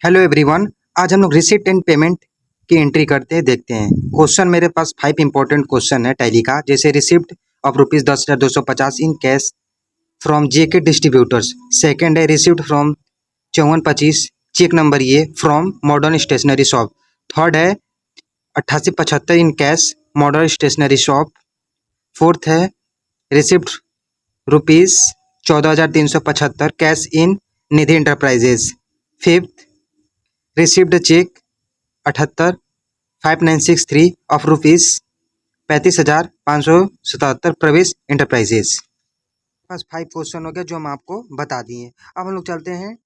Hello everyone. आज हम लोग रिसिप्ट एंड पेमेंट की एंट्री करते हैं, देखते हैं। क्वेश्चन मेरे पास 5 इंपॉर्टेंट क्वेश्चन है टैली का। जैसे receipt of rupees 10,250 in cash from JK distributors. Second है रिसिप्ट फ्रॉम 5425 चेक नंबर ये from modern stationery shop. Third है 8875 in cash modern stationery shop. Fourth है receipt rupees 14,375 cash in Nidhi enterprises. Fifth receipt cheque 78,5963 of rupees 35,577 Pravesh enterprises. बस 5 question हो गया जो हम आपको बता दिए। अब हम लोग चलते हैं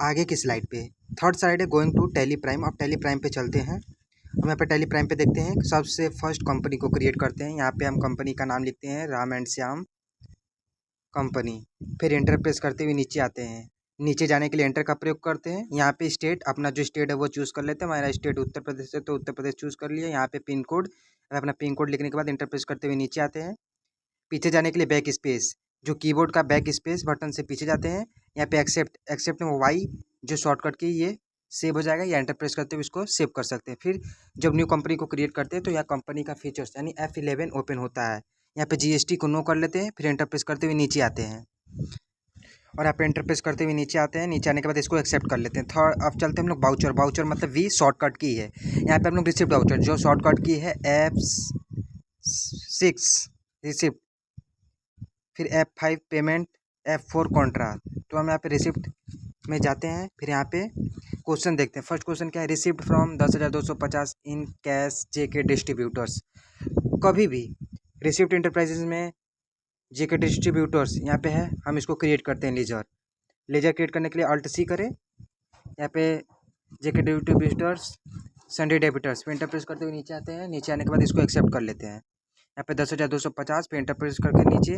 आगे की स्लाइड पे। थर्ड स्लाइड है गोइंग टू टैली प्राइम। अब टैली प्राइम पे चलते हैं। हम यहाँ पे टैली प्राइम पे देखते हैं। सबसे फर्स्ट कंपनी को क्रिएट करते हैं। यहाँ पे हम कंपनी का नाम लिखते हैं राम एंड श्याम कंपनी। फिर एंटर प्रेस करते हुए नीचे आते हैं। नीचे जाने के लिए एंटर का प्रयोग करते हैं। यहाँ पे स्टेट, अपना जो स्टेट है वो चूज़ कर लेते हैं। हमारा स्टेट उत्तर प्रदेश है तो उत्तर प्रदेश चूज़ कर लिया। यहाँ पे पिन कोड, अपना पिन कोड लिखने के बाद एंटर प्रेस करते हुए नीचे आते हैं। पीछे जाने के लिए बैक स्पेस, जो कीबोर्ड का बैक स्पेस बटन से पीछे जाते हैं। यहाँ पे एक्सेप्ट में वाई जो शॉर्टकट की ये सेव हो जाएगा, या एंटर प्रेस करते हुए इसको सेव कर सकते हैं। फिर जब न्यू कंपनी को क्रिएट करते हैं तो यह कंपनी का फीचर्स यानी F11 ओपन होता है। यहाँ पे जीएसटी को नो कर लेते हैं। फिर एंटर प्रेस करते हुए नीचे आते हैं और यहाँ पे एंटर प्रेस करते हुए नीचे आते हैं। नीचे आने के बाद इसको एक्सेप्ट कर लेते हैं। थर्ड अब चलते हैं हम लोग बाउचर मतलब वी शॉर्टकट की है। यहाँ पे हम लोग रिसिप्ट बाउचर जो शॉर्टकट की है F6 रिसिप्ट, फिर F5 पेमेंट, F4 कॉन्ट्रा। तो हम यहाँ पे रिसिप्ट में जाते हैं। फिर यहाँ पे क्वेश्चन देखते हैं। फर्स्ट क्वेश्चन क्या है, receipt from 10,250 in cash JK distributors. कभी भी रिसिप्ट इंटरप्राइजेज में जेके डिस्ट्रीब्यूटर्स यहाँ पे है, हम इसको क्रिएट करते हैं। लेजर क्रिएट करने के लिए अल्ट सी करें। यहाँ पे जेके डिस्ट्रीब्यूटर्स संडे डेबिटर्स पे एंटर प्रेस करते हुए नीचे आते हैं। नीचे आने के बाद इसको एक्सेप्ट कर लेते हैं। यहाँ पे 10,250 पे एंटर प्रेस करके नीचे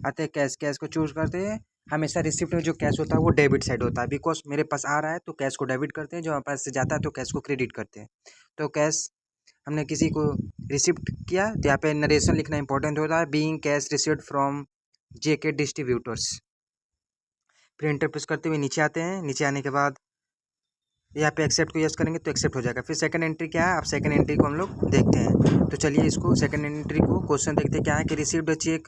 आते हैं। कैश को चूज करते हैं। हमेशा रिसिप्ट में जो कैश होता है वो डेबिट साइड होता है। बिकॉज मेरे पास आ रहा है तो कैश को डेबिट करते हैं, जो हमारे पास से जाता है तो कैश को क्रेडिट करते हैं। तो कैश हमने किसी को रिसिप्ट किया तो यहाँ पे नरेशन लिखना इंपॉर्टेंट होता है। Being cash receipt from JK distributors. फिर एंटर प्रेस करते हुए नीचे आते हैं। नीचे आने के बाद यहाँ पे एक्सेप्ट को यस करेंगे तो एक्सेप्ट हो जाएगा। फिर सेकंड एंट्री क्या है, अब सेकंड एंट्री को हम लोग देखते हैं। तो चलिए इसको सेकंड एंट्री को क्वेश्चन देखते हैं क्या है कि received cheque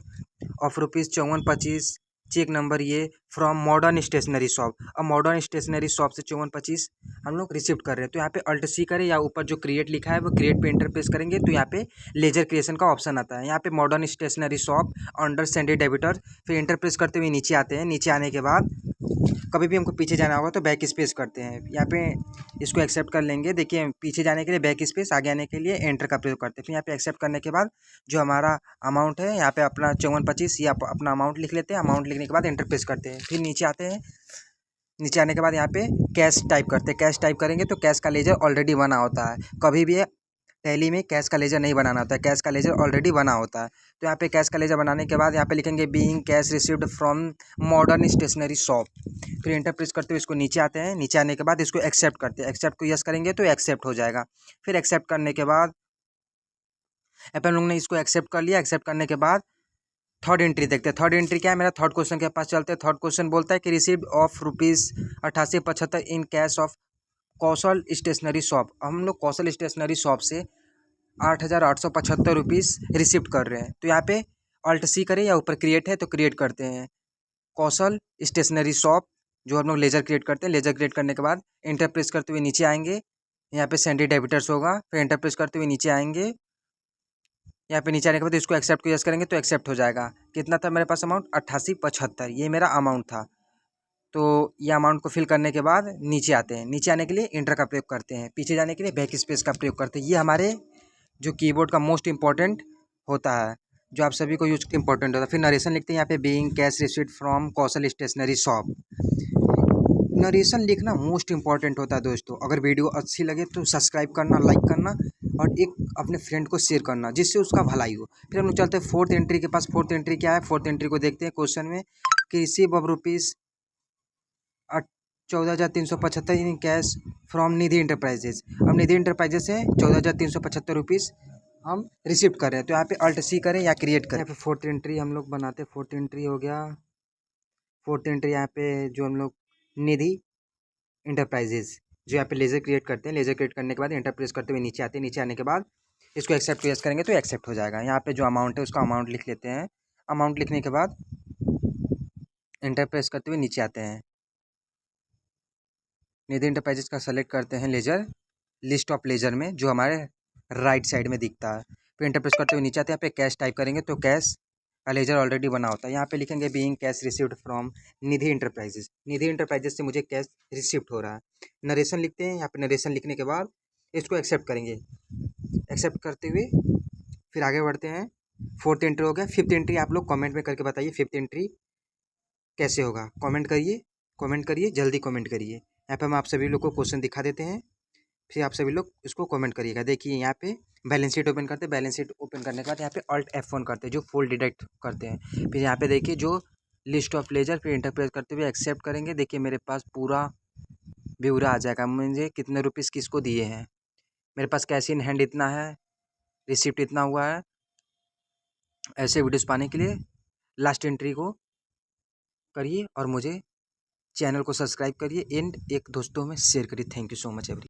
of rupees 5425 cheque number ये फ्रॉम मॉडर्न स्टेशनरी शॉप। अब मॉडर्न स्टेशनरी शॉप से 5425 हम लोग रिसिप्ट कर रहे हैं। तो यहाँ पे अल्ट सी करें या ऊपर जो क्रिएट लिखा है वो क्रिएट पे इंटर प्रेस करेंगे तो यहाँ पे लेजर क्रिएशन का ऑप्शन आता है। यहाँ पे modern stationery shop under sundry debtor. फिर इंटर प्रेस करते हुए नीचे आते हैं। नीचे आने के बाद कभी भी हमको पीछे जाना होगा तो बैक स्पेस करते हैं। यहाँ पे इसको एक्सेप्ट कर लेंगे। देखिए पीछे जाने के लिए बैक स्पेस, आगे आने के लिए एंटर का प्रयोग करते हैं। फिर यहाँ पे एक्सेप्ट करने के बाद जो हमारा अमाउंट है यहाँ पे अपना 5425 या अपना अमाउंट लिख लेते हैं। अमाउंट लिखने के बाद एंटर प्रेस करते हैं। फिर नीचे आते हैं। नीचे आने के बाद यहाँ पे कैश टाइप करते हैं। कैश टाइप करेंगे तो कैश का लेजर ऑलरेडी बना होता है। कभी भी टैली में कैश का लेजर नहीं बनाना होता है, कैश का लेजर ऑलरेडी बना होता है। तो यहाँ पे कैश का लेजर बनाने के बाद यहाँ पे लिखेंगे being cash received from modern stationery shop. फिर एंटर प्रेस करते हुए इसको नीचे आते हैं। नीचे आने के बाद इसको एक्सेप्ट करते हैं। एक्सेप्ट को यस करेंगे तो एक्सेप्ट हो जाएगा। फिर एक्सेप्ट करने के बाद यहाँ पे हम लोग ने इसको एक्सेप्ट कर लिया। एक्सेप्ट करने के बाद थर्ड एंट्री देखते हैं। थर्ड एंट्री क्या है, मेरा थर्ड क्वेश्चन के पास चलते हैं। थर्ड क्वेश्चन बोलता है कि received of rupees 8875 in cash of Kaushal stationery shop. हम लोग कौशल स्टेशनरी शॉप से 8,875 रुपीज़ रिसिप्ट कर रहे हैं। तो यहाँ पे अल्ट सी करें या ऊपर क्रिएट है तो क्रिएट करते हैं। कौशल स्टेशनरी शॉप जो हम लोग लेजर क्रिएट करते हैं। लेजर क्रिएट करने के बाद एंटर प्रेस करते हुए नीचे आएंगे। यहाँ पे सेंडी डेबिटर्स होगा। फिर एंटर प्रेस करते हुए नीचे आएंगे। यहाँ पे नीचे आने के बाद इसको एक्सेप्ट को यस करेंगे तो एक्सेप्ट हो जाएगा। कितना था मेरे पास अमाउंट, 8875, ये मेरा अमाउंट था। तो ये अमाउंट को फिल करने के बाद नीचे आते हैं। नीचे आने के लिए इंटर का प्रयोग करते हैं। पीछे जाने के लिए बैक स्पेस का प्रयोग करते हैं। ये हमारे जो कीबोर्ड का मोस्ट इंपॉर्टेंट होता है, जो आप सभी को यूज इंपॉर्टेंट होता है। फिर नरेशन लिखते हैं यहाँ पे being cash received from Kaushal stationery shop. Narration लिखना मोस्ट इंपॉर्टेंट होता है दोस्तों। अगर वीडियो अच्छी लगे तो सब्सक्राइब करना, लाइक करना और एक अपने फ्रेंड को शेयर करना जिससे उसका भलाई हो। फिर हम लोग चलते हैं फोर्थ एंट्री के पास। फोर्थ एंट्री क्या है, फोर्थ एंट्री को देखते हैं क्वेश्चन में कि receive of rupees 14,375 in cash from Nidhi enterprises. अब निधि इंटरप्राइजेज से 14,375 रुपीज़ हम रिसीव कर रहे हैं। तो यहाँ पे अल्ट सी करें या क्रिएट करें। यहाँ पे फोर्थ एंट्री हम लोग बनाते हैं। फोर्थ एंट्री हो गया। फोर्थ एंट्री यहाँ पे जो हम लोग निधि इंटरप्राइजेज जो यहाँ पे लेज़र क्रिएट करते हैं, लेज़र क्रिएट करने के बाद एंटर प्रेस करते हुए नीचे आते हैं, नीचे आने के बाद इसको एक्सेप्ट प्रेस करेंगे तो एक्सेप्ट हो जाएगा। यहाँ पे जो अमाउंट है उसका अमाउंट लिख लेते हैं। अमाउंट लिखने के बाद एंटर प्रेस करते हुए नीचे आते हैं, निधि इंटरप्राइजेस का सेलेक्ट करते हैं लेजर, लिस्ट ऑफ लेजर में जो हमारे राइट साइड में दिखता है। फिर एंटर प्रेस करते हुए नीचे आते हैं, यहाँ पे कैश टाइप करेंगे तो कैश का लेजर ऑलरेडी बना होता है। यहाँ पे लिखेंगे being cash received from Nidhi enterprises, Nidhi enterprises से मुझे कैश रिसीव्ड हो रहा है। नरेशन लिखते हैं, यहाँ पे नरेशन लिखने के बाद इसको एक्सेप्ट करेंगे। एक्सेप्ट करते हुए फिर आगे बढ़ते हैं। 4th एंट्री हो गया। 5th एंट्री आप लोग कमेंट में करके बताइए 5th एंट्री कैसे होगा। कमेंट करिए, कमेंट करिए, जल्दी कमेंट करिए। यहाँ पे हम आप सभी लोग को क्वेश्चन दिखा देते हैं, फिर आप सभी लोग इसको कमेंट करिएगा। देखिए यहाँ पे बैलेंस शीट ओपन करते हैं, बैलेंस शीट ओपन करने के बाद यहाँ पे Alt F1 करते हैं जो फुल डिडक्ट करते हैं। फिर यहाँ पे देखिए जो लिस्ट ऑफ लेजर, फिर इंटरप्रेस करते हुए एक्सेप्ट करेंगे। देखिए मेरे पास पूरा ब्यौरा आ जाएगा, मुझे कितने रुपीज़ किसको दिए हैं। मेरे पास कैश इन हैंड इतना है, रिसिप्ट इतना हुआ है। ऐसे वीडियोस पाने के लिए लास्ट एंट्री को करिए और मुझे चैनल को सब्सक्राइब करिए एंड एक दोस्तों में शेयर करिए। Thank you so much every.